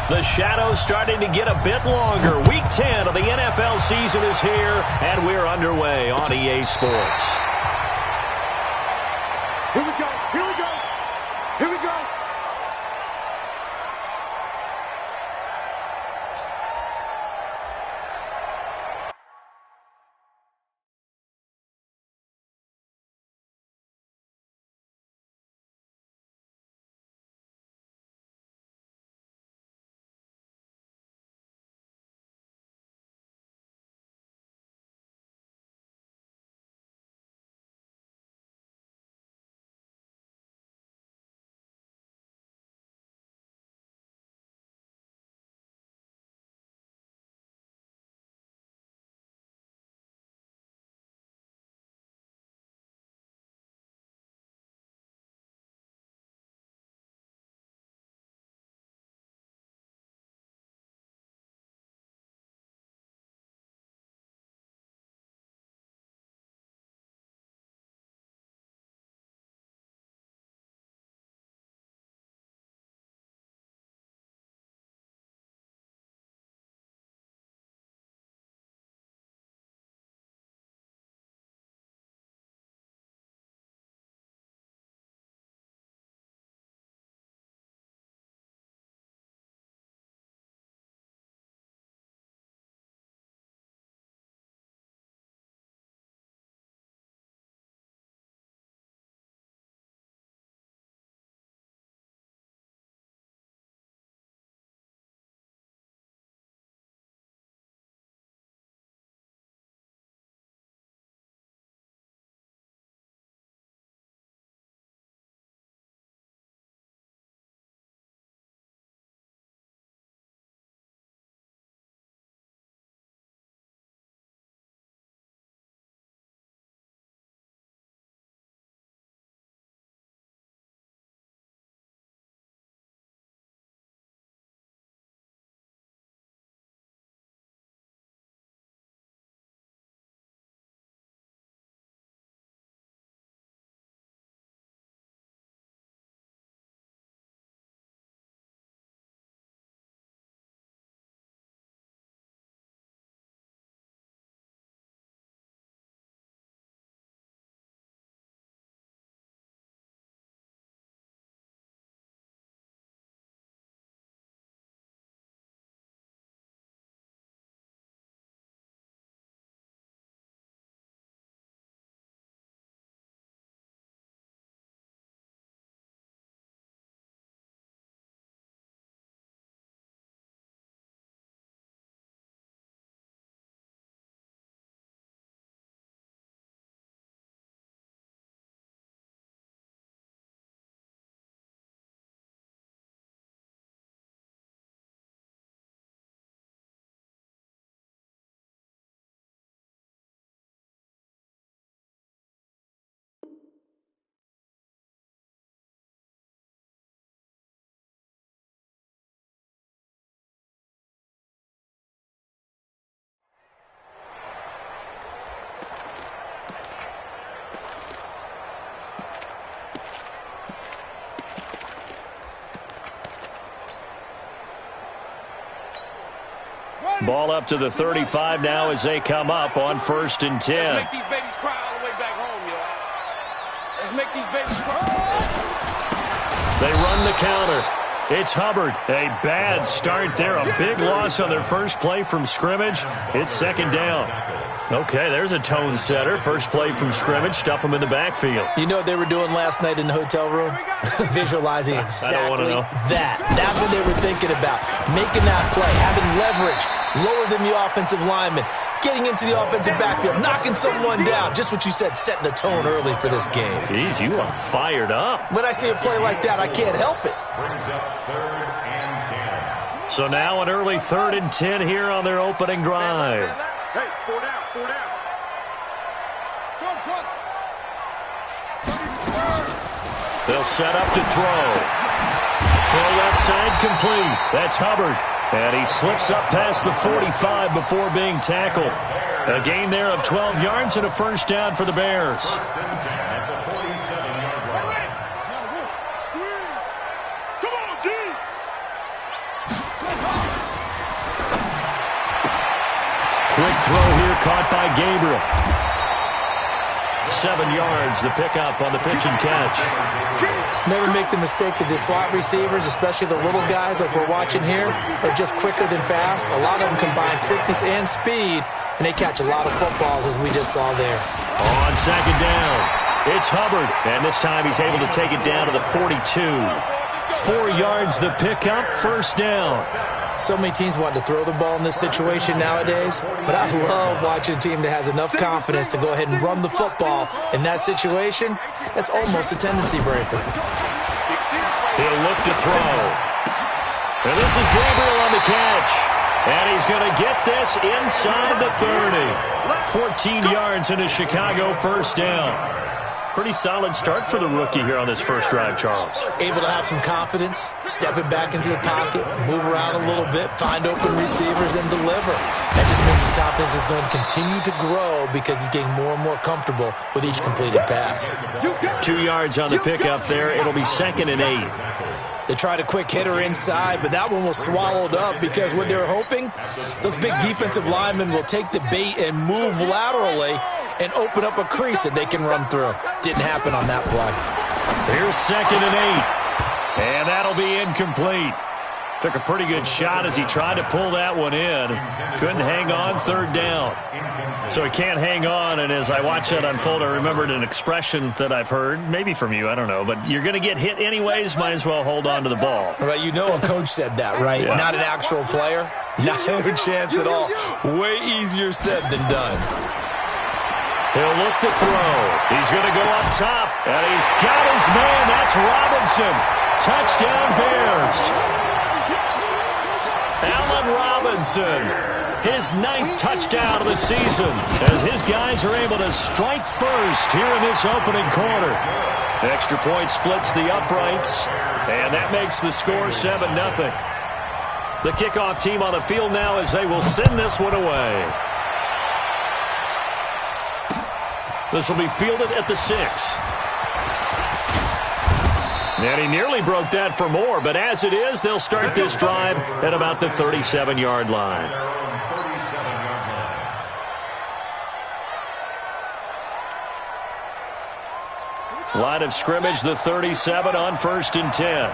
The shadow's starting to get a bit longer. Week 10 of the NFL season is here, and we're underway on EA Sports. Here we go. Here we go. Here we go. Ball up to the 35 now as they come up on 1st and 10. Let's make these babies cry all the way back home, y'all. Let's make these babies cry. They run the counter. It's Hubbard. A bad start there. A big loss on their first play from scrimmage. It's 2nd down. Okay, there's a tone setter. First play from scrimmage. Stuff them in the backfield. You know what they were doing last night in the hotel room? Visualizing exactly that. That's what they were thinking about. Making that play, having leverage, lower than the offensive lineman, getting into the offensive backfield, knocking someone down. Just what you said, setting the tone early for this game. Jeez, you are fired up. When I see a play like that, I can't help it. So now an early 3rd and 10 here on their opening drive. Hey, 4 down, 4 down. Front. They'll set up to throw. Throw left side complete. That's Hubbard. And he slips up past the 45 before being tackled. A gain there of 12 yards and a first down for the Bears. Quick throw here caught by Gabriel. 7 yards, the pickup on the pitch and catch. Never make the mistake that the slot receivers, especially the little guys like we're watching here, are just quicker than fast. A lot of them combine quickness and speed, and they catch a lot of footballs, as we just saw there. On second down, it's Hubbard, and this time he's able to take it down to the 42. 4 yards, the pickup, first down. So many teams want to throw the ball in this situation nowadays, but I love watching a team that has enough confidence to go ahead and run the football. In that situation, that's almost a tendency breaker. He'll look to throw. And this is Gabriel on the catch. And he's going to get this inside the 30. 14 yards in a Chicago first down. Pretty solid start for the rookie here on this first drive, Charles. Able to have some confidence, stepping back into the pocket, move around a little bit, find open receivers, and deliver. That just means his confidence is going to continue to grow because he's getting more and more comfortable with each completed pass. 2 yards on the pickup there. It'll be 2nd and 8. They tried a quick hitter inside, but that one was swallowed up because what they were hoping, those big defensive linemen will take the bait and move laterally and open up a crease that they can run through. Didn't happen on that play. Here's 2nd and 8. And that'll be incomplete. Took a pretty good shot as he tried to pull that one in. Couldn't hang on, 3rd down. So he can't hang on, and as I watch that unfold, I remembered an expression that I've heard, maybe from you, I don't know, but you're going to get hit anyways, might as well hold on to the ball. Right, you know a coach said that, right? Yeah. Not an actual player. Not a chance at all. Way easier said than done. He'll look to throw. He's going to go up top, and he's got his man. That's Robinson. Touchdown, Bears. Allen Robinson, his 9th touchdown of the season, as his guys are able to strike first here in this opening quarter. Extra point splits the uprights, and that makes the score 7-0. The kickoff team on the field now as they will send this one away. This will be fielded at the 6. And he nearly broke that for more, but as it is, they'll start this drive at about the 37-yard line. Line of scrimmage, the 37 on 1st and 10.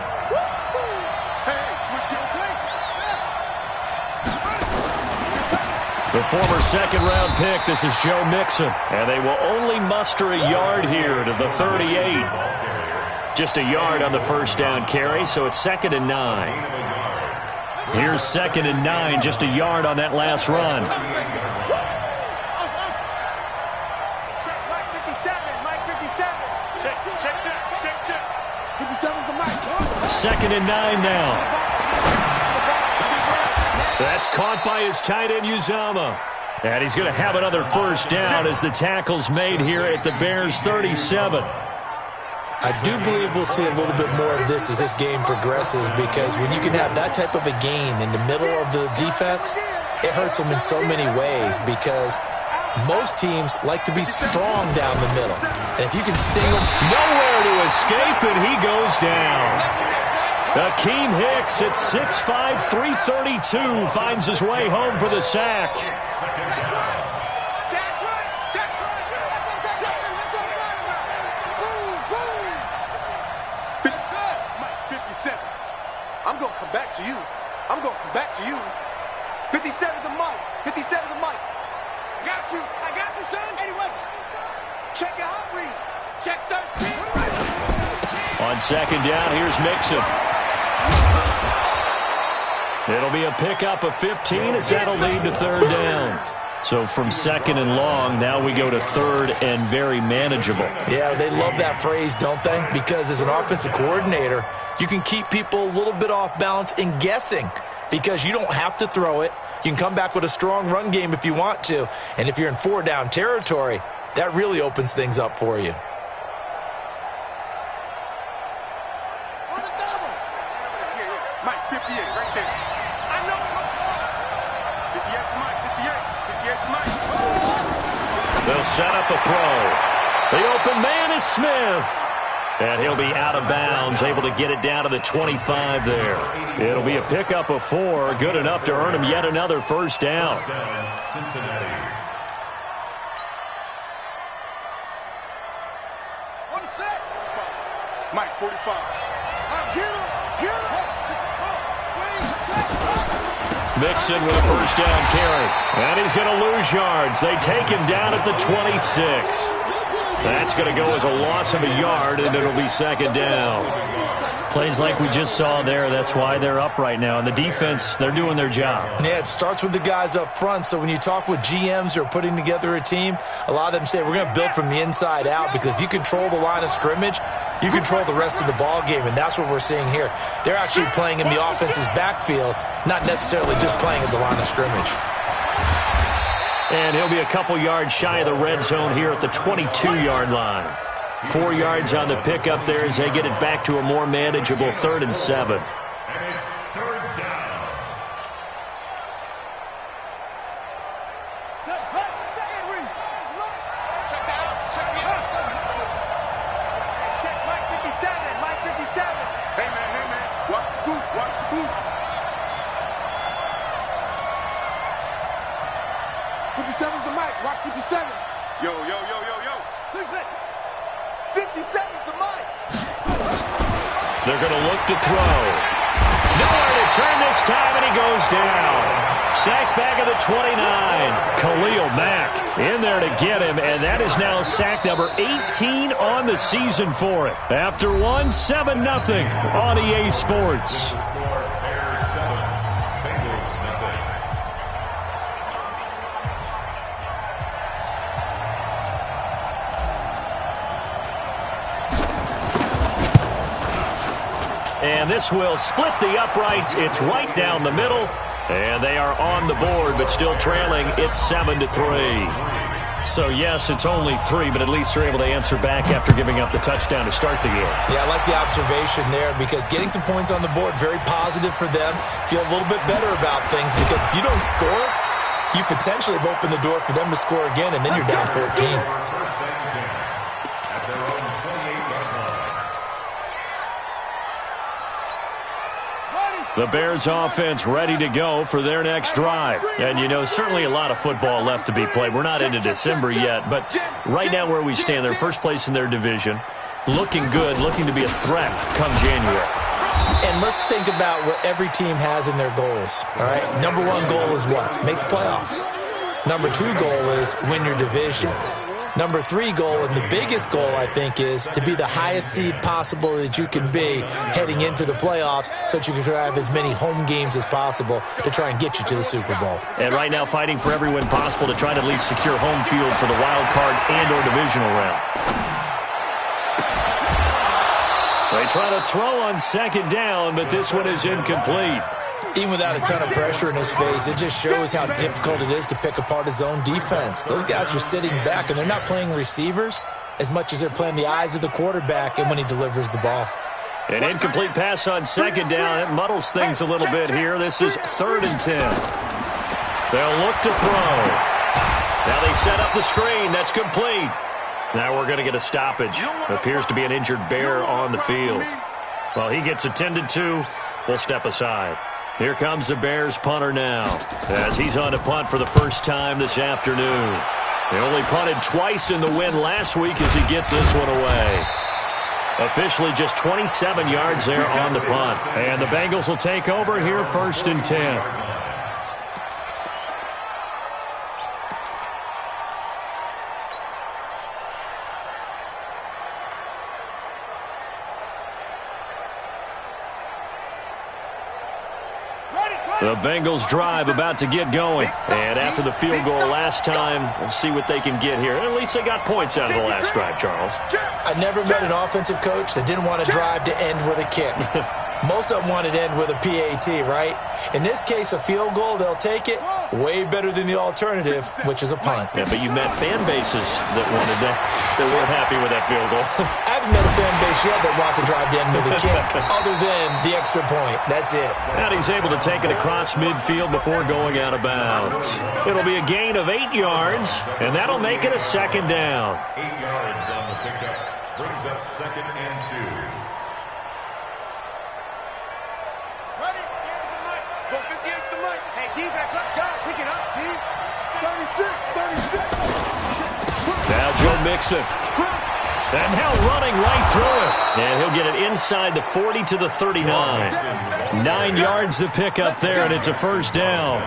The former 2nd-round pick, this is Joe Mixon. And they will only muster a yard here to the 38. Just a yard on the first down carry, so it's 2nd and 9. Here's 2nd and 9, just a yard on that last run. Check, Mike 57, Mike 57. Check. 57's the mic. 2nd and 9 now. That's caught by his tight end, Uzomah. And he's going to have another first down as the tackle's made here at the Bears' 37. I do believe we'll see a little bit more of this as this game progresses, because when you can have that type of a gain in the middle of the defense, it hurts them in so many ways, because most teams like to be strong down the middle. And if you can sting them, nowhere to escape, and he goes down. Akeem Hicks at 6'5", 332 finds his way home for the sack. I'm going to come back to you. 57's the mic. 57's the mic. I got you, son. Anyway, check your hot read. Check 13. On 2nd down, here's Mixon. It'll be a pickup of 15 as that'll lead to 3rd down. So from 2nd and long, now we go to 3rd and very manageable. Yeah, they love that phrase, don't they? Because as an offensive coordinator, you can keep people a little bit off balance and guessing, because you don't have to throw it. You can come back with a strong run game if you want to. And if you're in 4-down territory, that really opens things up for you. Mike 58, right there. I know. 58's Mike. 58's Mike. They'll set up a throw. The open man is Smith. And he'll be out of bounds, able to get it down to the 25 there. It'll be a pickup of 4, good enough to earn him yet another first down. Cincinnati. One set. Mike, 45. Get him. Mixon with a first down carry. And he's going to lose yards. They take him down at the 26. That's going to go as a loss of a yard, and it'll be second down. Plays like we just saw there. That's why they're up right now. And the defense, they're doing their job. Yeah, it starts with the guys up front. So when you talk with GMs who are putting together a team, a lot of them say we're going to build from the inside out, because if you control the line of scrimmage, you control the rest of the ball game, and that's what we're seeing here. They're actually playing in the offense's backfield, not necessarily just playing at the line of scrimmage. And he'll be a couple yards shy of the red zone here at the 22-yard line. 4 yards on the pickup there as they get it back to a more manageable 3rd and 7. And it's 3rd down. Check Mike 57. Mike 57. Hey, man. Watch the boot. Watch the boot. 57's the mic. Watch 57. Yo. 57's the mic. They're going to look to throw. Nowhere to turn this time, and he goes down. Sacked back at the 29. Khalil Mack in there to get him, and that is now sack number 18 on the season for it. After 7-0 on EA Sports. And this will split the uprights. It's right down the middle. And they are on the board, but still trailing. It's 7-3. So, yes, it's only 3, but at least they're able to answer back after giving up the touchdown to start the game. Yeah, I like the observation there, because getting some points on the board, very positive for them. Feel a little bit better about things, because if you don't score, you potentially have opened the door for them to score again, and then you're down 14. The Bears offense ready to go for their next drive. And, certainly a lot of football left to be played. We're not into December yet, but right now where we stand, they're first place in their division. Looking good, looking to be a threat come January. And let's think about what every team has in their goals, all right? Number 1 goal is what? Make the playoffs. Number 2 goal is win your division. Number 3 goal, and the biggest goal, I think, is to be the highest seed possible that you can be heading into the playoffs, so that you can have as many home games as possible to try and get you to the Super Bowl. And right now fighting for every win possible to try to at least secure home field for the wild card and or divisional round. They try to throw on second down, but this one is incomplete. Even without a ton of pressure in his face, it just shows how difficult it is to pick apart his own defense. Those guys are sitting back, and they're not playing receivers as much as they're playing the eyes of the quarterback and when he delivers the ball. An incomplete pass on second down. It muddles things a little bit here. This is 3rd and 10. They'll look to throw. Now they set up the screen. That's complete. Now we're going to get a stoppage. Appears to be an injured Bear on the field. Well, he gets attended to. We'll step aside. Here comes the Bears punter now, as he's on to punt for the first time this afternoon. They only punted twice in the win last week as he gets this one away. Officially just 27 yards there on the punt. And the Bengals will take over here 1st and 10. The Bengals drive about to get going. And after the field goal last time, we'll see what they can get here. At least they got points out of the last drive, Charles. I never met an offensive coach that didn't want to drive to end with a kick. Most of them wanted to end with a PAT, right? In this case, a field goal, they'll take it. Way better than the alternative, which is a punt. Yeah, but you met fan bases that wanted that weren't happy with that field goal. I haven't met a fan base yet that wants to drive to end with a kick, other than the extra point. That's it. And he's able to take it across midfield before going out of bounds. It'll be a gain of 8 yards, and that'll make it a second down. 8 yards on the pickup. Brings brings up 2nd and 2. Ready? Go 50 against the mic. Hey, defense, let's go. Pick it up, D. 36. Now Joe Mixon. And now running right through it. And he'll get it inside the 40 to the 39. 9 yards to pick up there, and it's a first down.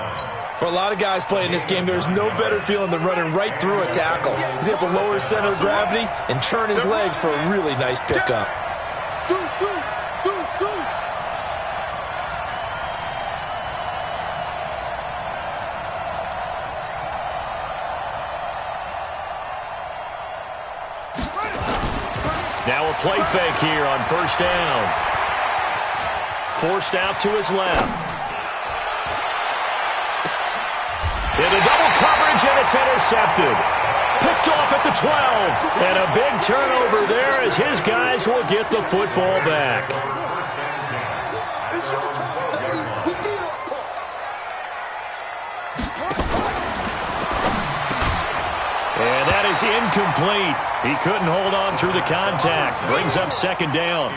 For a lot of guys playing this game, there's no better feeling than running right through a tackle. He's able to lower his center of gravity and churn his legs for a really nice pickup. Now a play fake here on first down. Forced out to his left. Into double coverage, and it's intercepted. Picked off at the 12. And a big turnover there as his guys will get the football back. And that is incomplete. He couldn't hold on through the contact. Brings up second down.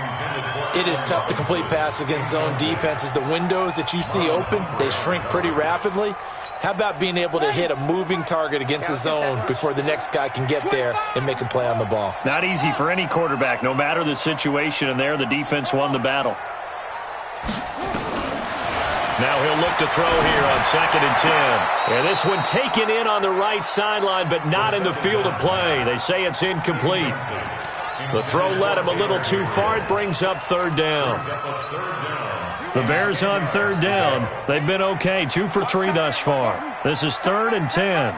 It is tough to complete passes against zone defenses. The windows that you see open, they shrink pretty rapidly. How about being able to hit a moving target against a zone before the next guy can get there and make a play on the ball? Not easy for any quarterback, no matter the situation, and there the defense won the battle. Now he'll look to throw here on 2nd and 10. And this one taken in on the right sideline, but not in the field of play. They say it's incomplete. The throw led him a little too far. It brings up third down. The Bears on third down. They've been okay, 2 for 3 thus far. This is 3rd and 10.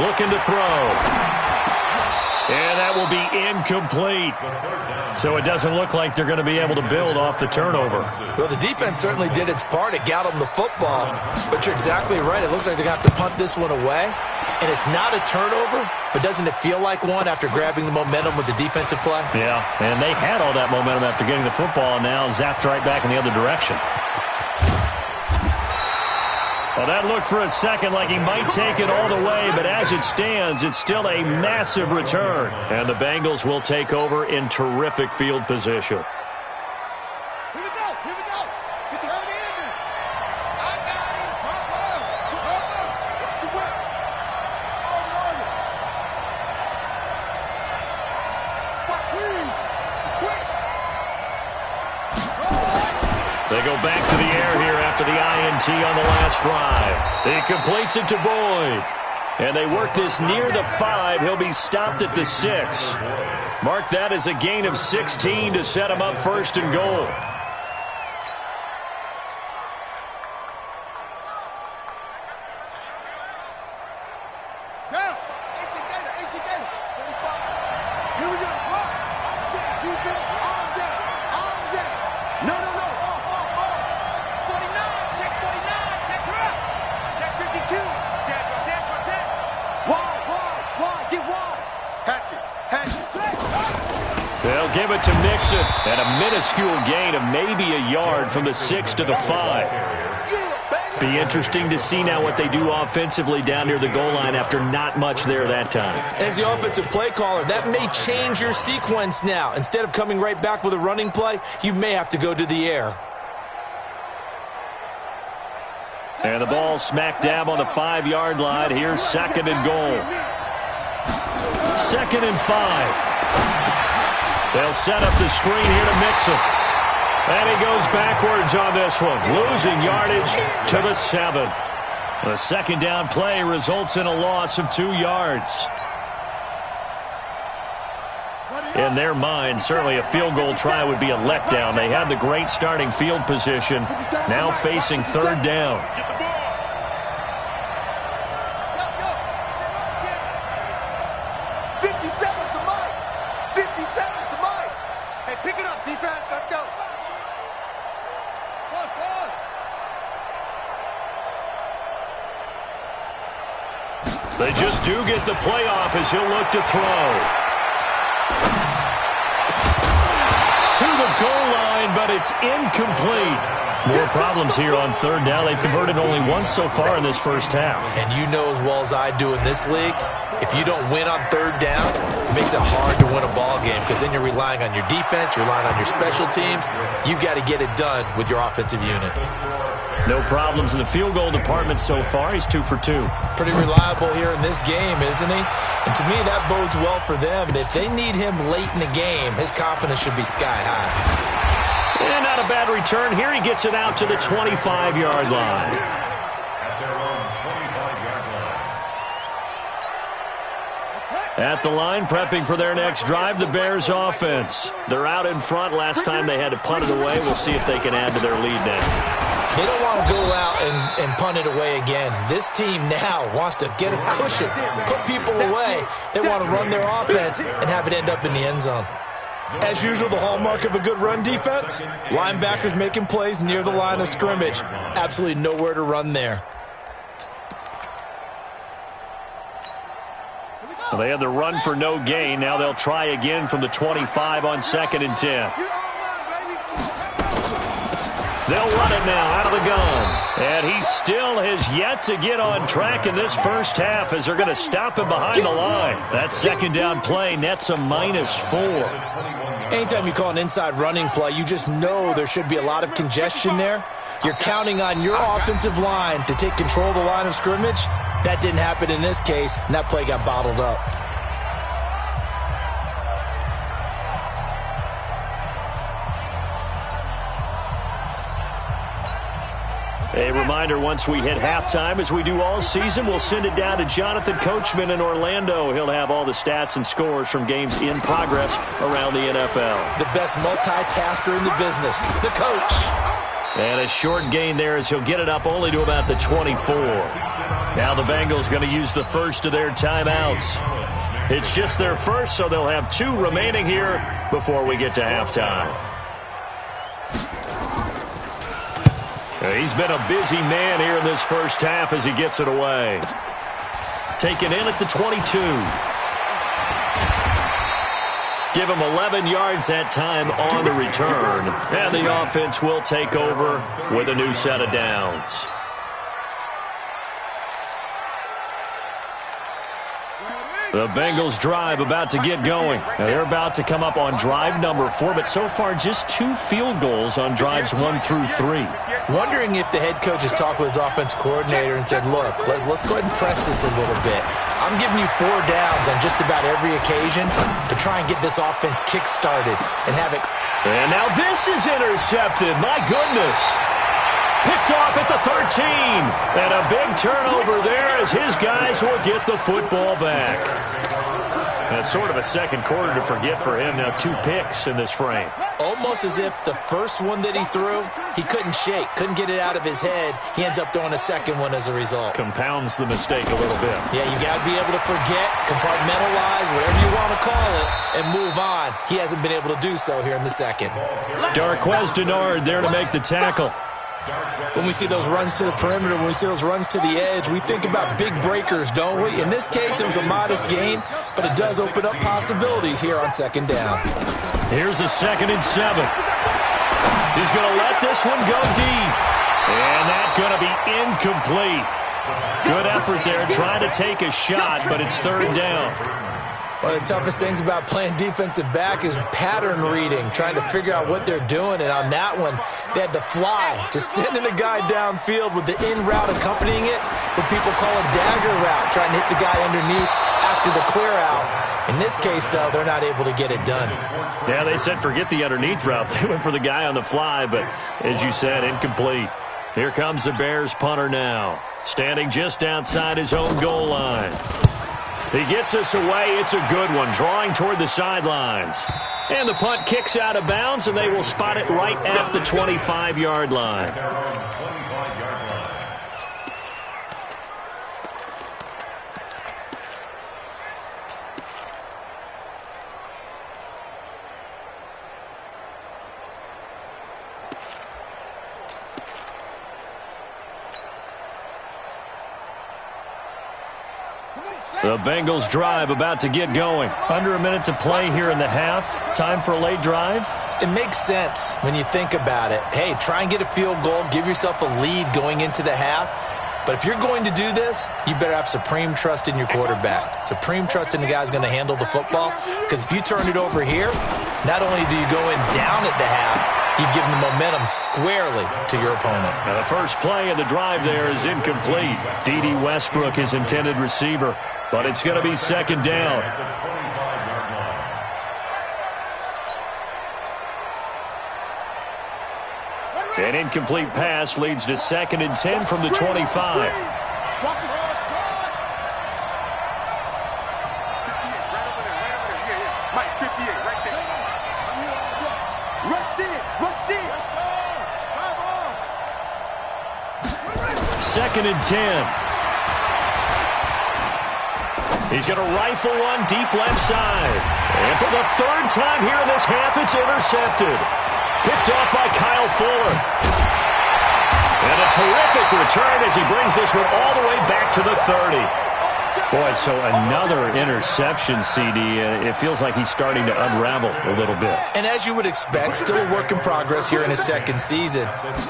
Looking to throw. And that will be incomplete. So it doesn't look like they're going to be able to build off the turnover. Well, the defense certainly did its part. It got them the football. But you're exactly right. It looks like they're going to have to punt this one away. And it's not a turnover, but doesn't it feel like one after grabbing the momentum with the defensive play? Yeah, and they had all that momentum after getting the football, and now zapped right back in the other direction. Well, that looked for a second like he might take it all the way, but as it stands, it's still a massive return. And the Bengals will take over in terrific field position. Here we go. Get the hell in there. I got him. They go back to the air here after the INT on the last drive. He completes it to Boyd. And they work this near the 5. He'll be stopped at the 6. Mark that as a gain of 16 to set him up 1st and goal. Here we go. Defense on deck. No. 49, check 52. Check. Wide. Get wide. Hatchet. They'll give it to Mixon. And a minuscule gain of maybe a yard from the 6 to the 5. Be interesting to see now what they do offensively down near the goal line after not much there that time. As the offensive play caller, that may change your sequence now. Instead of coming right back with a running play, you may have to go to the air. And the ball smack dab on the 5-yard line. Here's 2nd and goal. 2nd and 5. They'll set up the screen here to Mixon. And he goes backwards on this one, losing yardage to the 7. The 2nd down play results in a loss of 2 yards. In their mind, certainly a field goal try would be a letdown. They had the great starting field position, now facing 3rd down. They just do get the playoff as he'll look to throw. To the goal line, but it's incomplete. More problems here on third down. They've converted only once so far in this first half. And you know as well as I do in this league, if you don't win on third down, it makes it hard to win a ball game because then you're relying on your defense, you're relying on your special teams. You've got to get it done with your offensive unit. No problems in the field goal department so far. He's 2 for 2. Pretty reliable here in this game, isn't he? And to me, that bodes well for them. And if they need him late in the game, his confidence should be sky high. And not a bad return here. He gets it out to the 25-yard line. At the line, prepping for their next drive, the Bears offense. They're out in front. Last time they had to punt it away. We'll see if they can add to their lead now. They don't want to go out and punt it away again. This team now wants to get a cushion, put people away. They want to run their offense and have it end up in the end zone. As usual, the hallmark of a good run defense, linebackers making plays near the line of scrimmage. Absolutely nowhere to run there. Well, they had the run for no gain. Now they'll try again from the 25 on 2nd and 10. They'll run it now out of the gun. And he still has yet to get on track in this first half as they're going to stop him behind the line. That second down play nets a -4. Anytime you call an inside running play, you just know there should be a lot of congestion there. You're counting on your offensive line to take control of the line of scrimmage. That didn't happen in this case, and that play got bottled up. A reminder, once we hit halftime, as we do all season, we'll send it down to Jonathan Coachman in Orlando. He'll have all the stats and scores from games in progress around the NFL. The best multitasker in the business, the coach. And a short gain there as he'll get it up only to about the 24. Now the Bengals going to use the first of their timeouts. It's just their first, so they'll have 2 remaining here before we get to halftime. He's been a busy man here in this first half as he gets it away. Taken in at the 22. Give him 11 yards that time on the return. And the offense will take over with a new set of downs. The Bengals drive about to get going. Now they're about to come up on drive number 4, but so far just 2 field goals on drives 1 through 3. Wondering if the head coach has talked with his offense coordinator and said, look, let's go ahead and press this a little bit. I'm giving you 4 downs on just about every occasion to try and get this offense kick-started and have it. And now this is intercepted. My goodness. Picked off at the 13. And a big turnover there as his guys will get the football back. That's sort of a second quarter to forget for him. Now 2 picks in this frame. Almost as if the first one that he threw, he couldn't shake, couldn't get it out of his head. He ends up throwing a second one as a result. Compounds the mistake a little bit. Yeah, you got to be able to forget, compartmentalize, whatever you want to call it, and move on. He hasn't been able to do so here in the second. Darqueze Dennard there to make the tackle. When we see those runs to the perimeter, when we see those runs to the edge, we think about big breakers, don't we? In this case, it was a modest gain, but it does open up possibilities here on second down. Here's a 2nd and 7. He's going to let this one go deep. And that's going to be incomplete. Good effort there, trying to take a shot, but it's 3rd down. One of the toughest things about playing defensive back is pattern reading, trying to figure out what they're doing. And on that one, they had the fly, just sending a guy downfield with the in route accompanying it, what people call a dagger route, trying to hit the guy underneath after the clear out. In this case, though, they're not able to get it done. Yeah, they said forget the underneath route. They went for the guy on the fly, but as you said, incomplete. Here comes the Bears punter now, standing just outside his own goal line. He gets us away. It's a good one, drawing toward the sidelines. And the punt kicks out of bounds, and they will spot it right at the 25-yard line. The Bengals drive about to get going. Under a minute to play here in the half. Time for a late drive. It makes sense when you think about it. Hey, try and get a field goal, give yourself a lead going into the half. But if you're going to do this, you better have supreme trust in your quarterback. Supreme trust in the guy who's going to handle the football. Because if you turn it over here, not only do you go in down at the half, you've given the momentum squarely to your opponent. Now the first play of the drive there is incomplete. D.D. Westbrook, his intended receiver. But it's going to be second down. An incomplete pass leads to 2nd and 10 from the 25. Watch this. Mike, 58, right there. Rush in. 2nd and 10. He's going to rifle one deep left side. And for the 3rd time here in this half, it's intercepted. Picked off by Kyle Fuller. And a terrific return as he brings this one all the way back to the 30. Boy, so another interception, CD. It feels like he's starting to unravel a little bit. And as you would expect, still a work in progress here in his 2nd season.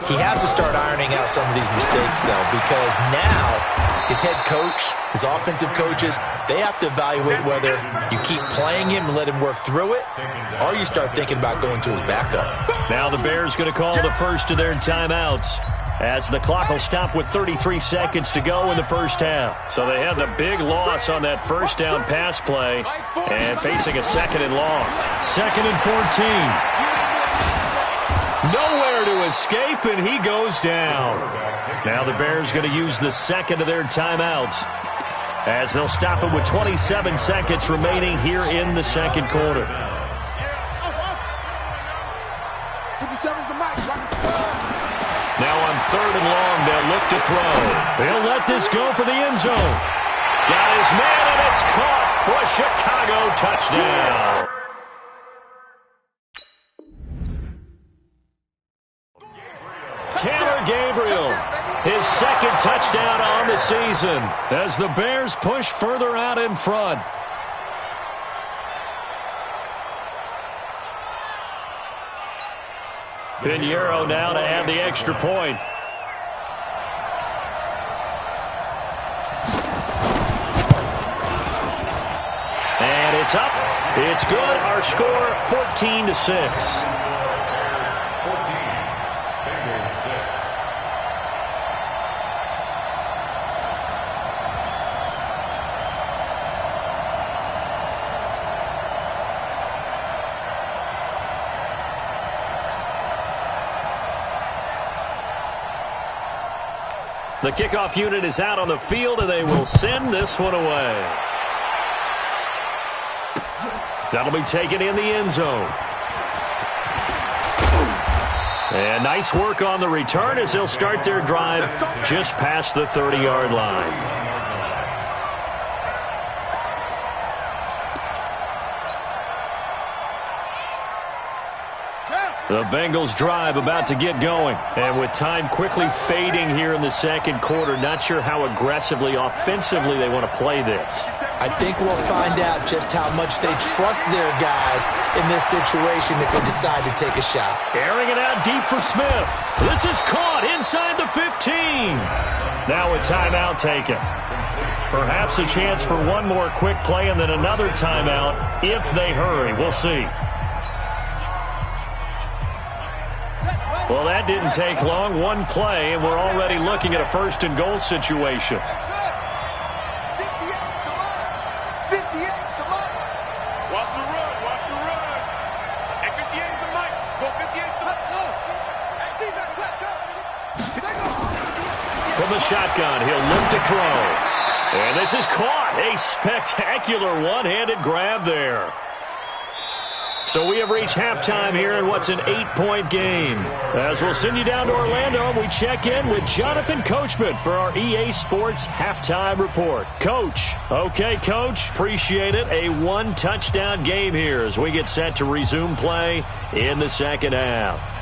He has to start ironing out some of these mistakes, though, because now his head coach, his offensive coaches, they have to evaluate whether you keep playing him and let him work through it, or you start thinking about going to his backup. Now the Bears going to call the first of their timeouts, as the clock will stop with 33 seconds to go in the first half. So they had the big loss on that first down pass play and facing a 2nd and long. 2nd and 14. Nowhere to escape, and he goes down. Now the Bears going to use the 2nd of their timeouts, as they'll stop it with 27 seconds remaining here in the 2nd quarter. 57's the mic. Now on 3rd and long, they'll look to throw. They'll let this go for the end zone. Got his man, and it's caught for a Chicago touchdown. Taylor Gabriel, his 2nd touchdown on the season as the Bears push further out in front. Pinheiro now to add the extra point. And it's up. It's good. Our score 14-6. The kickoff unit is out on the field, and they will send this one away. That'll be taken in the end zone. And nice work on the return as they'll start their drive just past the 30-yard line. The Bengals drive about to get going. And with time quickly fading here in the 2nd quarter, not sure how aggressively, offensively they want to play this. I think we'll find out just how much they trust their guys in this situation if they decide to take a shot. Airing it out deep for Smith. This is caught inside the 15. Now a timeout taken. Perhaps a chance for one more quick play and then another timeout if they hurry. We'll see. Well, that didn't take long. One play, and we're already looking at a 1st and goal situation. 58, come on. Watch the run. And 58 is the mic. Go 58 is the mic. From the shotgun, he'll look to throw. And this is caught. A spectacular one-handed grab there. So we have reached halftime here in what's an 8-point game. As we'll send you down to Orlando, we check in with Jonathan Coachman for our EA Sports Halftime Report. Coach. Okay, Coach. Appreciate it. A 1-touchdown game here as we get set to resume play in the 2nd half.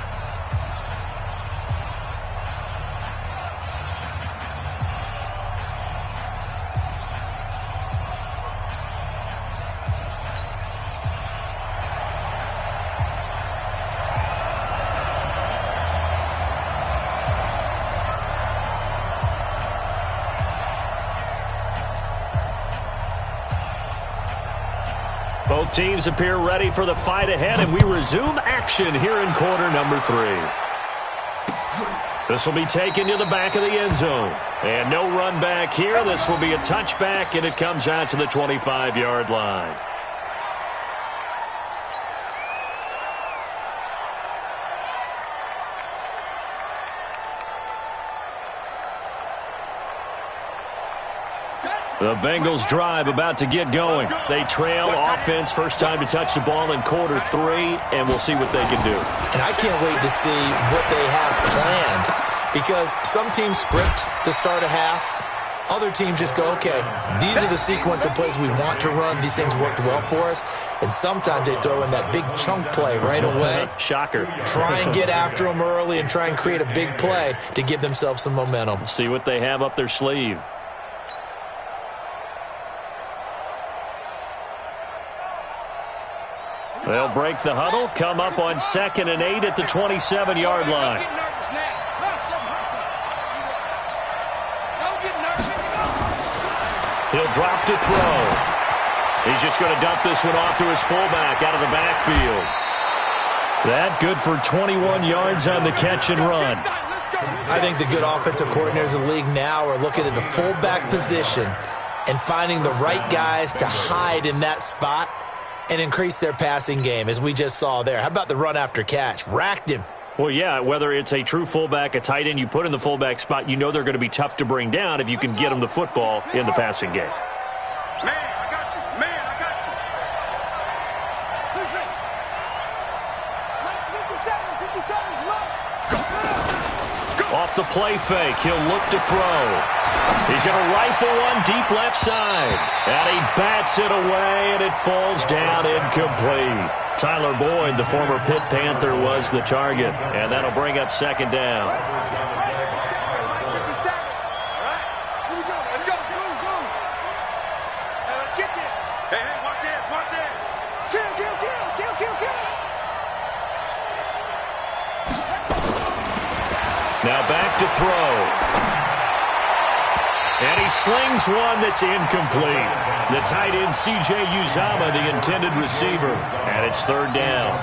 Both teams appear ready for the fight ahead, and we resume action here in quarter number 3. This will be taken to the back of the end zone. And no run back here. This will be a touchback, and it comes out to the 25-yard line. The Bengals drive about to get going. They trail offense, first time to touch the ball in quarter 3, and we'll see what they can do. And I can't wait to see what they have planned, because some teams script to start a half. Other teams just go, okay, these are the sequence of plays we want to run. These things worked well for us. And sometimes they throw in that big chunk play right away. Shocker. Try and get after them early and try and create a big play to give themselves some momentum. See what they have up their sleeve. They'll break the huddle, come up on 2nd and 8 at the 27-yard line. He'll drop to throw. He's just going to dump this one off to his fullback out of the backfield. That good for 21 yards on the catch and run. I think the good offensive coordinators in the league now are looking at the fullback position and finding the right guys to hide in that spot and increase their passing game, as we just saw there. How about the run after catch? Racked him. Well, yeah, whether it's a true fullback, a tight end you put in the fullback spot, you know they're going to be tough to bring down if you can get them the football in the passing game. Man, I got you. Man, I got you. 57's right. Off the play fake, he'll look to throw. He's going to rifle one deep left side. And he bats it away, and it falls down incomplete. Tyler Boyd, the former Pitt Panther, was the target. And that'll bring up 2nd down. Now back to throw. And he slings one that's incomplete. The tight end, C.J. Uzomah, the intended receiver. And it's 3rd down.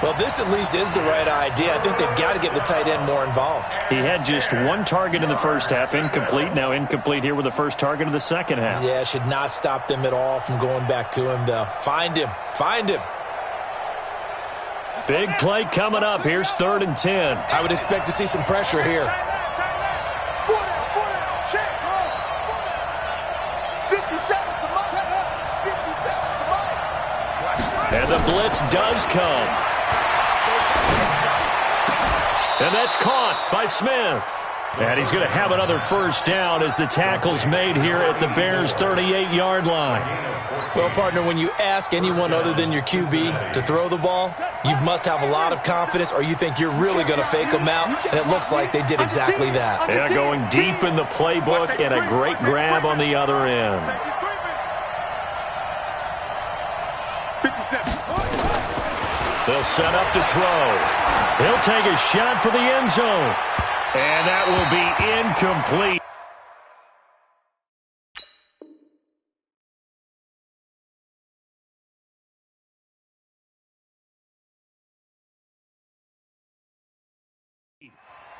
Well, this at least is the right idea. I think they've got to get the tight end more involved. He had just one target in the first half, incomplete. Now incomplete here with the first target of the second half. Yeah, should not stop them at all from going back to him, though. Find him. Find him. Big play coming up. Here's 3rd and 10. I would expect to see some pressure here. And the blitz does come. And that's caught by Smith. And he's going to have another first down as the tackle's made here at the Bears' 38-yard line. Well, partner, when you ask anyone other than your QB to throw the ball, you must have a lot of confidence, or you think you're really going to fake them out, and it looks like they did exactly that. Yeah, going deep in the playbook and a great grab on the other end. 57. They'll set up to throw. He'll take a shot for the end zone. And that will be incomplete.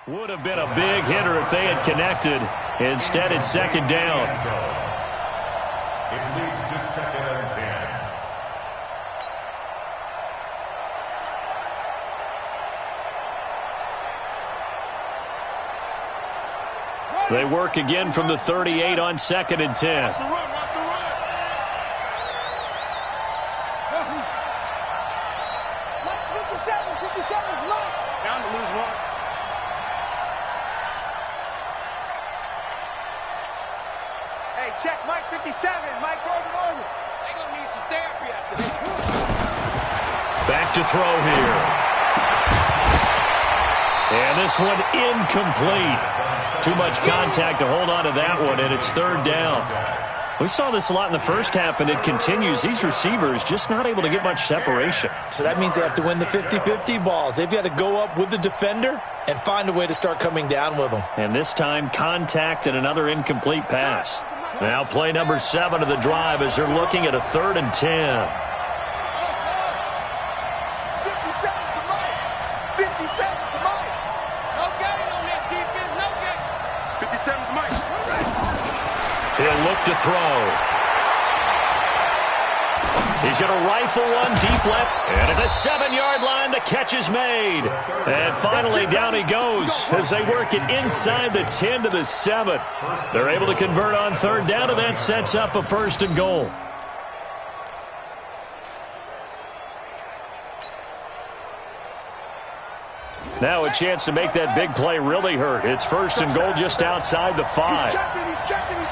Would have been a big hitter if they had connected. Instead, it's 2nd down. It leads to 2nd and 10. They work again from the 38 on 2nd and 10. Watch the run, watch the run. Watch 57's right. Down to lose one. Hey, check Mike 57. Mike over. They're going to need some therapy after this. Back to throw here. And this one incomplete. Too much contact to hold on to that one, and it's 3rd down. We saw this a lot in the first half, and it continues. These receivers just not able to get much separation. So that means they have to win the 50-50 balls. They've got to go up with the defender and find a way to start coming down with them. And this time, contact and another incomplete pass. Now play number 7 of the drive as they're looking at a 3rd and 10. 57's the Mike. No getting on this defense. No getting. 57's the Mike. He'll look to throw. He's going to rifle one deep left. And at the 7-yard line, the catch is made. And finally, down he goes as they work it inside the 10 to the 7. They're able to convert on third down, and that sets up a 1st and goal. Now a chance to make that big play really hurt. It's 1st and goal just outside the 5. He's checking.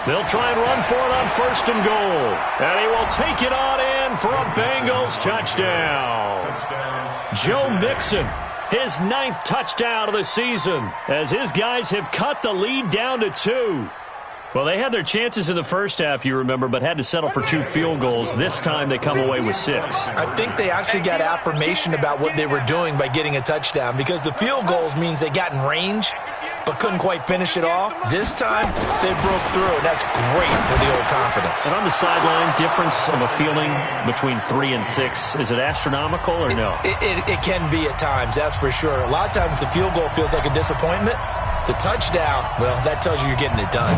They'll try and run for it on 1st and goal. And he will take it on in for a Bengals touchdown. Joe Mixon, his 9th touchdown of the season, as his guys have cut the lead down to 2. Well, they had their chances in the first half, you remember, but had to settle for 2 field goals. This time they come away with 6. I think they actually got affirmation about what they were doing by getting a touchdown, because the field goals means they got in range but couldn't quite finish it off. This time, they broke through, and that's great for the old confidence. And on the sideline, difference of a feeling between 3 and 6, is it astronomical or no? It can be at times, that's for sure. A lot of times the field goal feels like a disappointment. The touchdown, well, that tells you you're getting it done.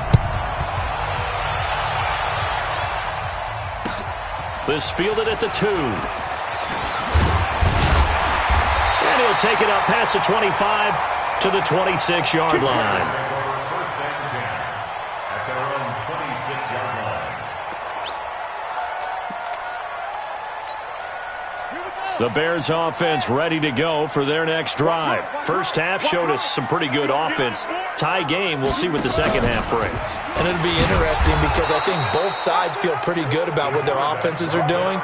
This fielded at the 2. And he'll take it up past the 25 to the 26-yard line. First and 10 at their own 26-yard line. The Bears offense ready to go for their next drive. First half showed us some pretty good offense. Tie game, we'll see what the second half brings. And it'll be interesting because I think both sides feel pretty good about what their offenses are doing.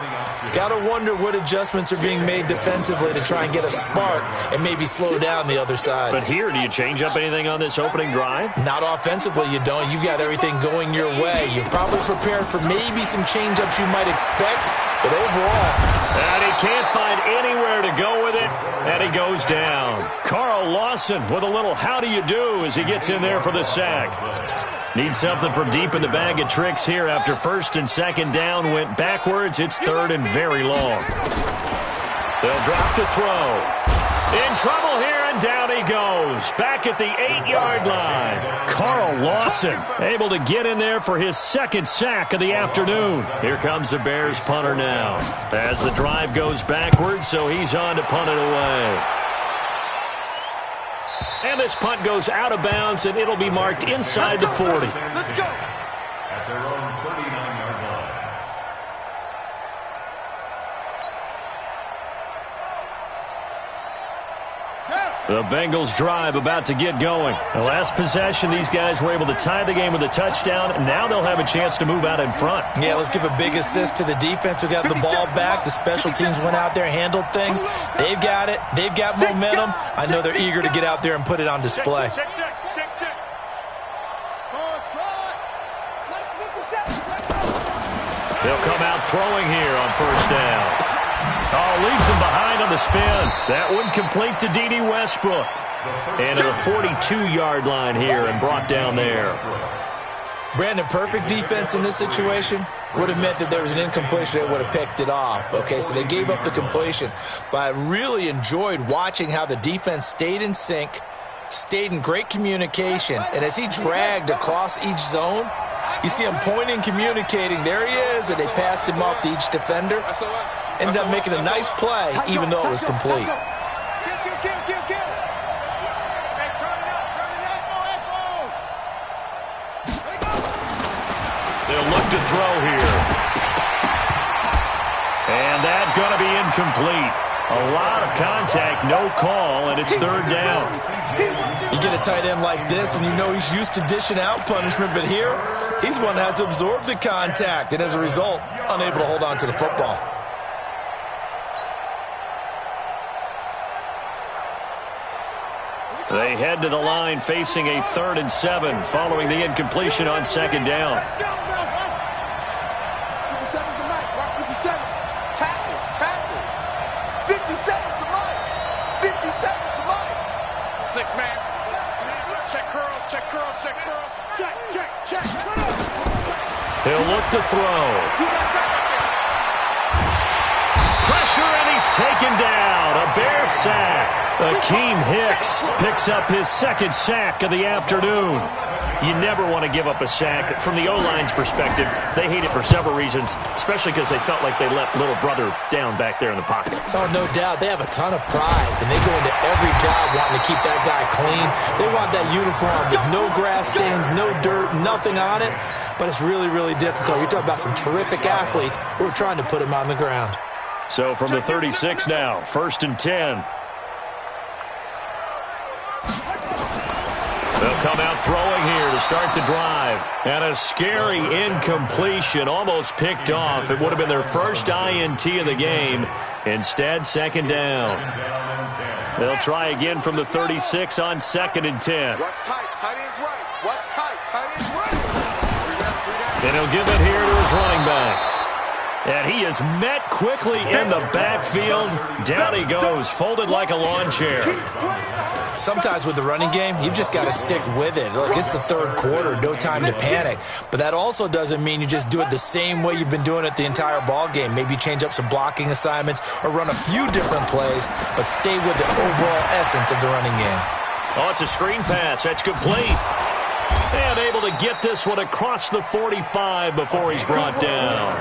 Got to wonder what adjustments are being made defensively to try and get a spark and maybe slow down the other side. But here, do you change up anything on this opening drive? Not offensively, you don't. You've got everything going your way. You've probably prepared for maybe some change-ups you might expect, but overall... And he can't find anywhere to go with it, and he goes down. Carl Lawson with a little how do you do as he gets in there for the sack. Needs something from deep in the bag of tricks here after 1st and 2nd down went backwards. It's 3rd and very long. They'll drop to throw. In trouble here, and down he goes. Back at the 8-yard line. Carl Lawson able to get in there for his 2nd sack of the afternoon. Here comes the Bears punter now. As the drive goes backwards, so he's on to punt it away. And this punt goes out of bounds, and it'll be marked inside the 40. Let's go. At their own 39-yard line. The Bengals drive about to get going. The last possession, these guys were able to tie the game with a touchdown. Now they'll have a chance to move out in front. Yeah, let's give a big assist to the defense who got the ball back. The special teams went out there, handled things. They've got it. They've got momentum. I know they're eager to get out there and put it on display. Check. They'll come out throwing here on 1st down. Oh, leaves him behind on the spin. That one complete to D.D. Westbrook. And to the 42-yard line here and brought down there. Brandon, perfect defense in this situation would have meant that there was an incompletion that would have picked it off. Okay, so they gave up the completion. But I really enjoyed watching how the defense stayed in sync, stayed in great communication, and as he dragged across each zone, you see him pointing, communicating. There he is, and they passed him off to each defender. Ended up making a nice play, even though it was complete. They'll look to throw here. And that's going to be incomplete. A lot of contact, no call, and it's 3rd down. You get a tight end like this, and you know he's used to dishing out punishment, but here, he's one that has to absorb the contact, and as a result, unable to hold on to the football. They head to the line facing a 3rd and 7 following the incompletion on 2nd down. 57's the Mike. Watch 57. Tackles. 57's the Mike. 57's the Mike. 6-man. Check curls. Check. He'll look to throw. taken down. A Bear sack. Akeem Hicks picks up his second sack of the afternoon. You never want to give up a sack. From the O-line's perspective, they hate it for several reasons, especially because they felt like they let little brother down back there in the pocket. Oh, no doubt. They have a ton of pride, and they go into every job wanting to keep that guy clean. They want that uniform with no grass stains, no dirt, nothing on it. But it's really, really difficult. You're talking about some terrific athletes who are trying to put him on the ground. So from the 36 now, 1st and 10. They'll come out throwing here to start the drive. And a scary incompletion, almost picked off. It would have been their first INT of the game. Instead, 2nd down. They'll try again from the 36 on 2nd and 10. Watch tight. Tight end's right. Watch tight. Tight end's right. And he'll give it here to his running back. And he is met quickly in the backfield. Down he goes, folded like a lawn chair. Sometimes with the running game, you've just got to stick with it. Look, it's the 3rd quarter, no time to panic. But that also doesn't mean you just do it the same way you've been doing it the entire ball game. Maybe change up some blocking assignments or run a few different plays, but stay with the overall essence of the running game. Oh, it's a screen pass. That's complete. And able to get this one across the 45 before he's brought down.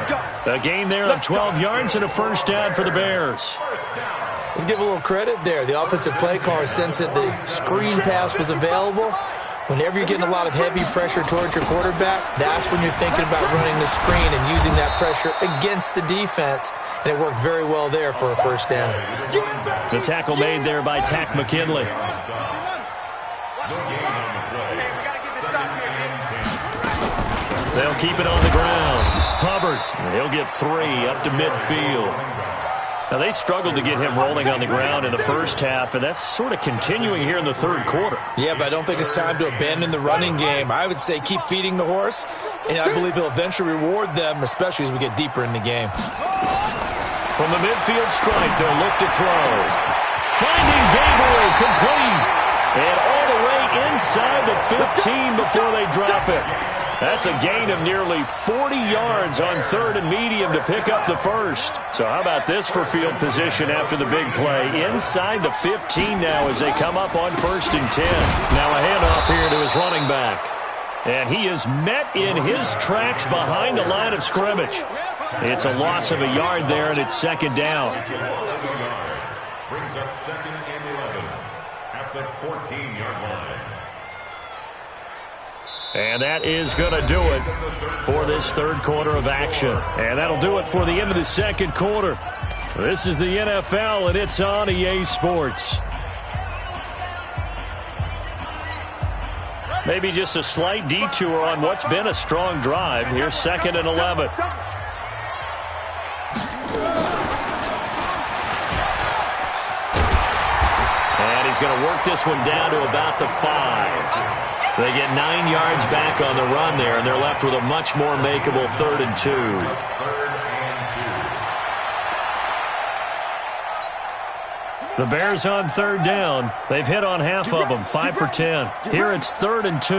A gain there of 12 yards and a 1st down for the Bears. Let's give a little credit there. The offensive play caller sensed that the screen pass was available. Whenever you're getting a lot of heavy pressure towards your quarterback, that's when you're thinking about running the screen and using that pressure against the defense. And it worked very well there for a 1st down. The tackle made there by Tack McKinley. They'll keep it on the ground. Hubbard, he'll get 3 up to midfield. Now, they struggled to get him rolling on the ground in the first half, and that's sort of continuing here in the 3rd quarter. Yeah, but I don't think it's time to abandon the running game. I would say keep feeding the horse, and I believe he'll eventually reward them, especially as we get deeper in the game. From the midfield stripe, they'll look to throw. Finding Gabriel, complete. And all the way inside the 15 before they drop it. That's a gain of nearly 40 yards on 3rd and medium to pick up the 1st. So how about this for field position after the big play? Inside the 15 now as they come up on 1st and 10. Now a handoff here to his running back. And he is met in his tracks behind the line of scrimmage. It's a loss of a yard there, and it's 2nd down. Brings up 2nd and 11 at the 14-yard line. And that is going to do it for this 3rd quarter of action. And that'll do it for the end of the 2nd quarter. This is the NFL, and it's on EA Sports. Maybe just a slight detour on what's been a strong drive. Here's 2nd and 11. And he's going to work this one down to about the 5. They get 9 yards back on the run there, and they're left with a much more makeable 3rd and 2. The Bears on 3rd down. They've hit on half of them, 5 for 10. Here it's 3rd and 2.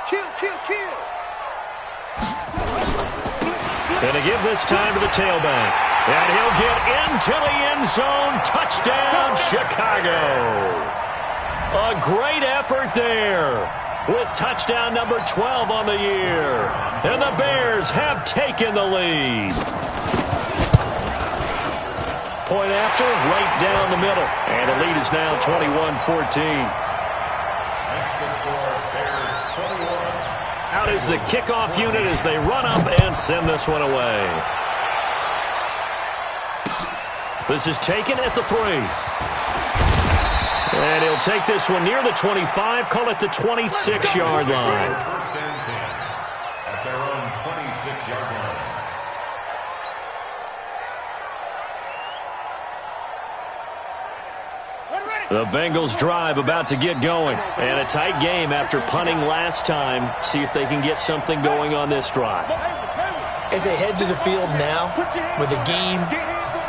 Kill. Going to give this time to the tailback. And he'll get into the end zone. Touchdown, Chicago. A great effort there with touchdown number 12 on the year. And the Bears have taken the lead. Point after, right down the middle. And the lead is now 21-14. That's the score, Bears 21. Out is the kickoff unit as they run up and send this one away. This is taken at the 3. And he'll take this one near the 25, call it the 26-yard line. 1st and 10 at their own 26-yard line. The Bengals drive about to get going. And a tight game after punting last time. See if they can get something going on this drive. As they head to the field now, with the game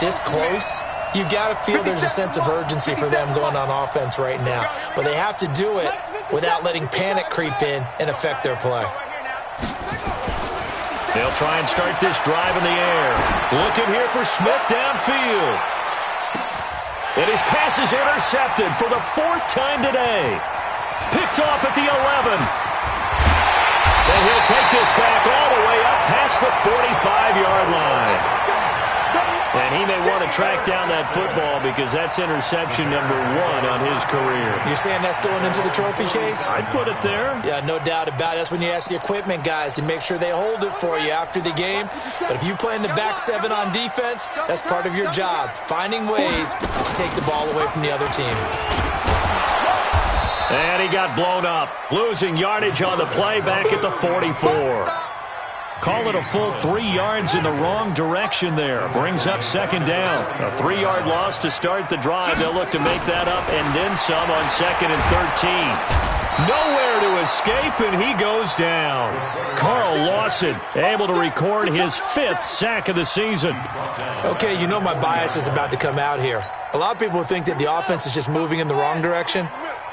this close, you've got to feel there's a sense of urgency for them going on offense right now. But they have to do it without letting panic creep in and affect their play. They'll try and start this drive in the air. Looking here for Smith downfield. And his pass is intercepted for the 4th time today. Picked off at the 11. And he'll take this back all the way up past the 45-yard line. And he may want to track down that football because that's interception number 1 on his career. You're saying that's going into the trophy case? I'd put it there. Yeah, no doubt about it. That's when you ask the equipment guys to make sure they hold it for you after the game. But if you play in the back 7 on defense, that's part of your job, finding ways to take the ball away from the other team. And he got blown up, losing yardage on the play back at the 44. Call it a full 3 yards in the wrong direction there. Brings up 2nd down. A 3-yard loss to start the drive. They'll look to make that up and then some on 2nd and 13. Nowhere to escape, and he goes down. Carl Lawson able to record his 5th sack of the season. Okay, you know my bias is about to come out here. A lot of people think that the offense is just moving in the wrong direction.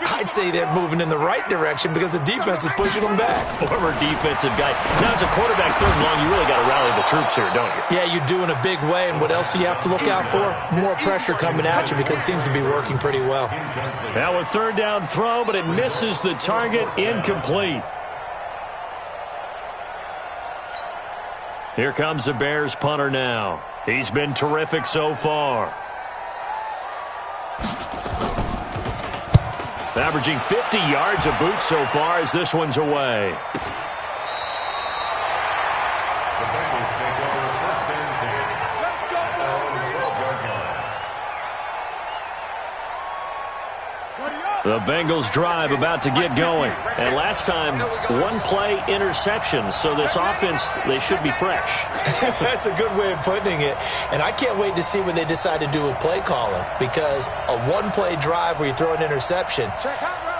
I'd say they're moving in the right direction because the defense is pushing them back. Former defensive guy. Now, as a quarterback 3rd and long, you really got to rally the troops here, don't you? Yeah, you do in a big way. And what else do you have to look out for? More pressure coming at you because it seems to be working pretty well. Now a 3rd down throw, but it misses the target. Incomplete. Here comes the Bears punter now. He's been terrific so far. Averaging 50 yards a boot so far as this one's away. The Bengals take over 1st and 10. Let's go, The Bengals drive about to get going. And last time, 1-play interceptions. So this offense, they should be fresh. That's a good way of putting it. And I can't wait to see what they decide to do with play calling. Because a 1-play drive where you throw an interception,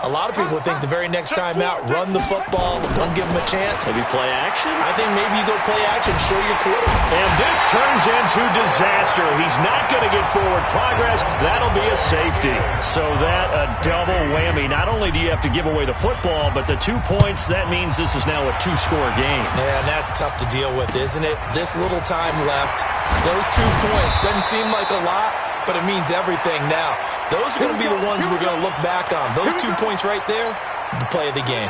a lot of people think the very next time out, run the football, don't give them a chance. Maybe play action? I think maybe you go play action, show your quarterback. And this turns into disaster. He's not going to get forward progress. That'll be a safety. So that a double whammy. Not only do you have to give away the football, but the 2 points, that means this is now a 2-score game. Yeah, and that's tough to deal with, isn't it? This little time left, those 2 points, doesn't seem like a lot, but it means everything now. Those are going to be the ones we're going to look back on. Those 2 points right there, the play of the game.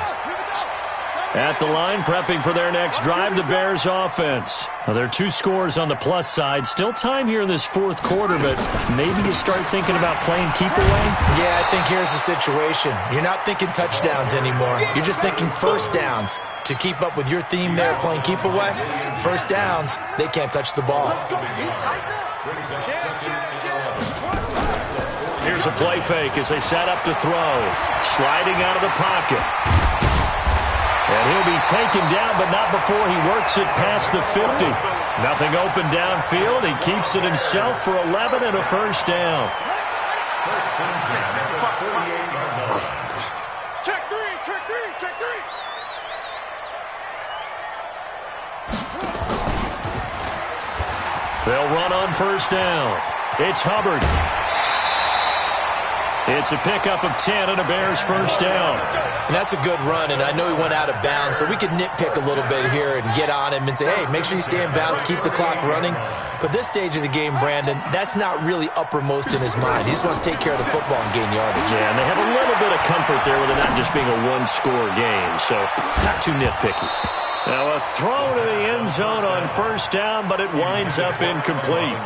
At the line, prepping for their next drive, the Bears offense. Now, there are 2 scores on the plus side. Still time here in this 4th quarter, but maybe you start thinking about playing keep away? Yeah, I think here's the situation. You're not thinking touchdowns anymore. You're just thinking 1st downs. To keep up with your theme there, playing keep away, 1st downs, they can't touch the ball. Here's a play fake as they set up to throw. Sliding out of the pocket. And he'll be taken down, but not before he works it past the 50. Nothing open downfield. He keeps it himself for 11 and a 1st down. Check three, check three, check three. They'll run on 1st down. It's Hubbard. It's a pickup of 10 and a Bears 1st down. And that's a good run, and I know he went out of bounds, so we could nitpick a little bit here and get on him and say, hey, make sure you stay in bounds, keep the clock running. But this stage of the game, Brandon, that's not really uppermost in his mind. He just wants to take care of the football and gain yardage. Yeah, and they have a little bit of comfort there with it not just being a 1-score game, so not too nitpicky. Now a throw to the end zone on 1st down, but it winds up incomplete.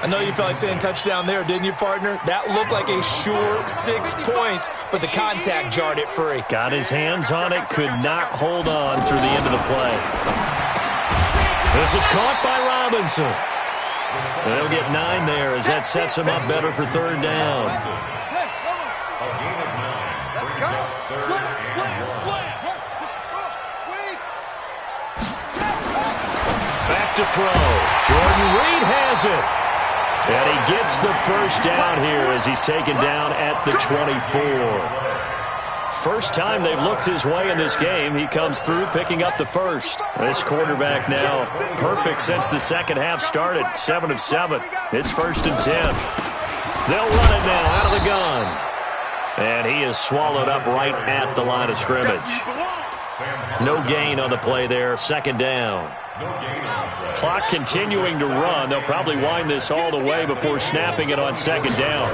I know you felt like saying touchdown there, didn't you, partner? That looked like a sure 6 points, but the contact jarred it free. Got his hands on it, could not hold on through the end of the play. This is caught by Robinson. They'll get 9 there as that sets him up better for 3rd down. Let's go. Slam, slam, slam. Back to throw. Jordan Reed has it. And he gets the 1st down here as he's taken down at the 24. First time they've looked his way in this game. He comes through picking up the 1st. This quarterback now perfect since the 2nd half started. 7 of 7. It's 1st and 10. They'll run it now out of the gun. And he is swallowed up right at the line of scrimmage. No gain on the play there. Second down. Clock continuing to run. They'll probably wind this all the way before snapping it on second down.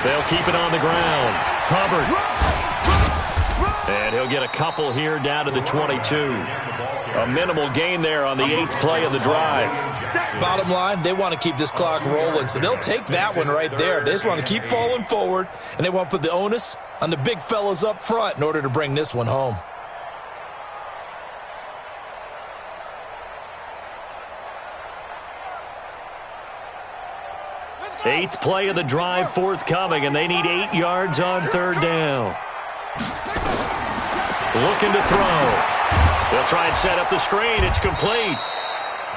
They'll keep it on the ground. Hubbard. And he'll get a couple here down to the 22. A minimal gain there on the 8th play of the drive. Bottom line, they want to keep this clock rolling, so they'll take that one right there. They just want to keep falling forward, and they want to put the onus on the big fellas up front in order to bring this one home. Eighth play of the drive forthcoming, and they need 8 yards on third down. Looking to throw. They'll try and set up the screen. It's complete.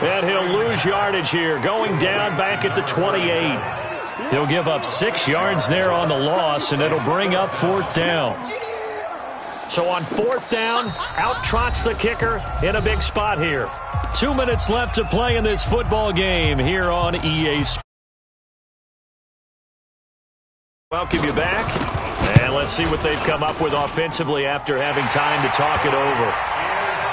And he'll lose yardage here, going down back at the 28. He'll give up 6 yards there on the loss, and it'll bring up fourth down. So on fourth down, out trots the kicker in a big spot here. 2 minutes left to play in this football game here on EA Sports. Welcome you back, and let's see what they've come up with offensively after having time to talk it over.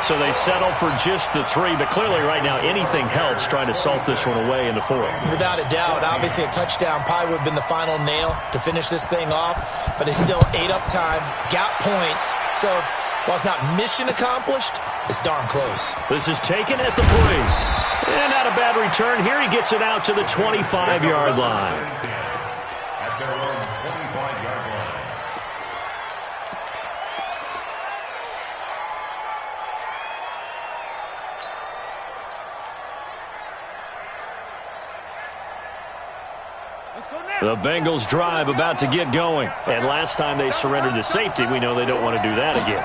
So they settle for just the 3, but clearly right now anything helps trying to salt this one away in the 4th. Without a doubt, obviously a touchdown probably would have been the final nail to finish this thing off, but they still ate up time, got points. So while it's not mission accomplished, it's darn close. This is taken at the 3. And not a bad return here. He gets it out to the 25-yard line. At their own 25-yard line. The Bengals drive about to get going. And last time they surrendered to safety, we know they don't want to do that again.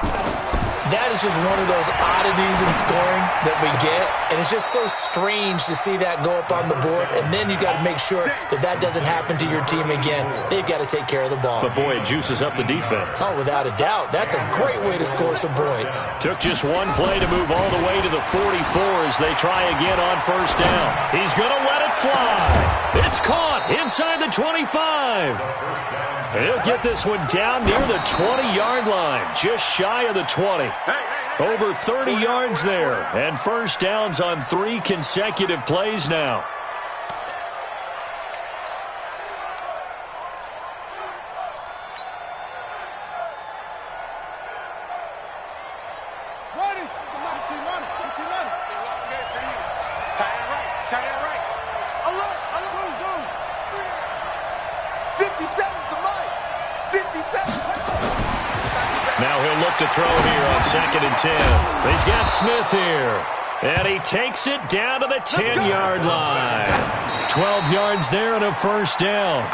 That is just one of those oddities in scoring that we get, and it's just so strange to see that go up on the board, and then you got to make sure that that doesn't happen to your team again. They've got to take care of the ball. But, boy, it juices up the defense. Oh, without a doubt. That's a great way to score some points. Took just one play to move all the way to the 44 as they try again on first down. He's going to let it fly. It's caught inside the 25. He'll get this one down near the 20-yard line, just shy of the 20. Over 30 yards there, and first downs on 3 consecutive plays now. To throw here on 2nd and 10. He's got Smith here. And he takes it down to the 10-yard line. 12 yards there and a first down.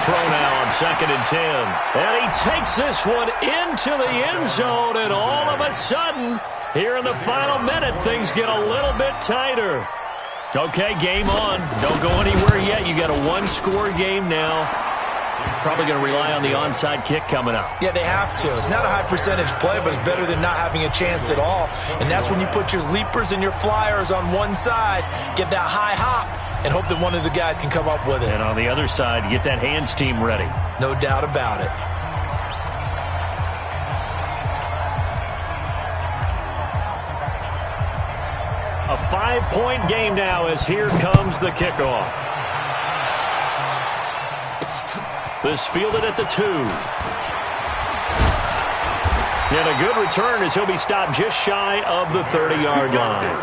Throw now on 2nd and 10. And he takes this one into the end zone, and all of a sudden, here in the final minute, things get a little bit tighter. Okay, game on. Don't go anywhere yet. You got a one-score game now. Probably going to rely on the onside kick coming up. Yeah, they have to. It's not a high-percentage play, but it's better than not having a chance at all. And that's when you put your leapers and your flyers on one side, get that high hop, and hope that one of the guys can come up with it. And on the other side, get that hands team ready. No doubt about it. A 5-point game now as here comes the kickoff. This fielded at the 2. And a good return as he'll be stopped just shy of the 30-yard line.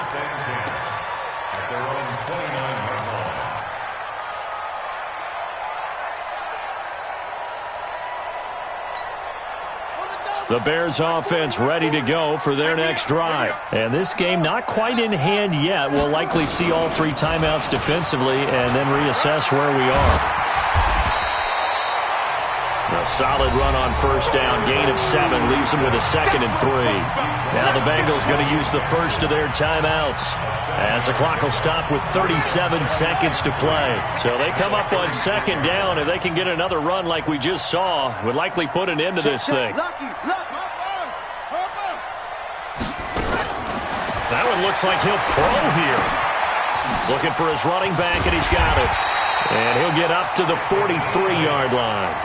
The Bears offense ready to go for their next drive. And this game not quite in hand yet. We'll likely see all 3 timeouts defensively and then reassess where we are. A solid run on first down. Gain of 7 leaves them with a 2nd and 3. Now the Bengals going to use the first of their timeouts as the clock will stop with 37 seconds to play. So they come up on 2nd down. If they can get another run like we just saw, would likely put an end to this thing. That one looks like he'll throw here. Looking for his running back, and he's got it. And he'll get up to the 43-yard line.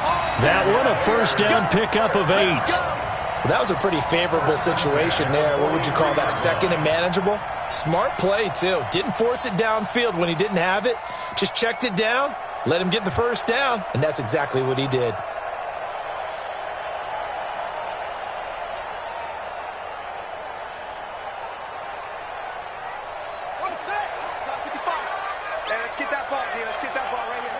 That one, a first down pickup of 8. Well, that was a pretty favorable situation there. What would you call that? 2nd and manageable? Smart play, too. Didn't force it downfield when he didn't have it. Just checked it down, let him get the first down, and that's exactly what he did. Let's get that ball here. Let's get that ball right here.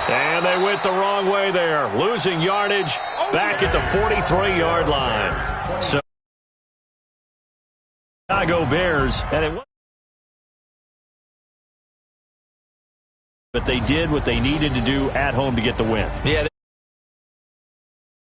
And they went the wrong way there. Losing yardage back at the 43-yard line. So Chicago Bears. But they did what they needed to do at home to get the win. Yeah.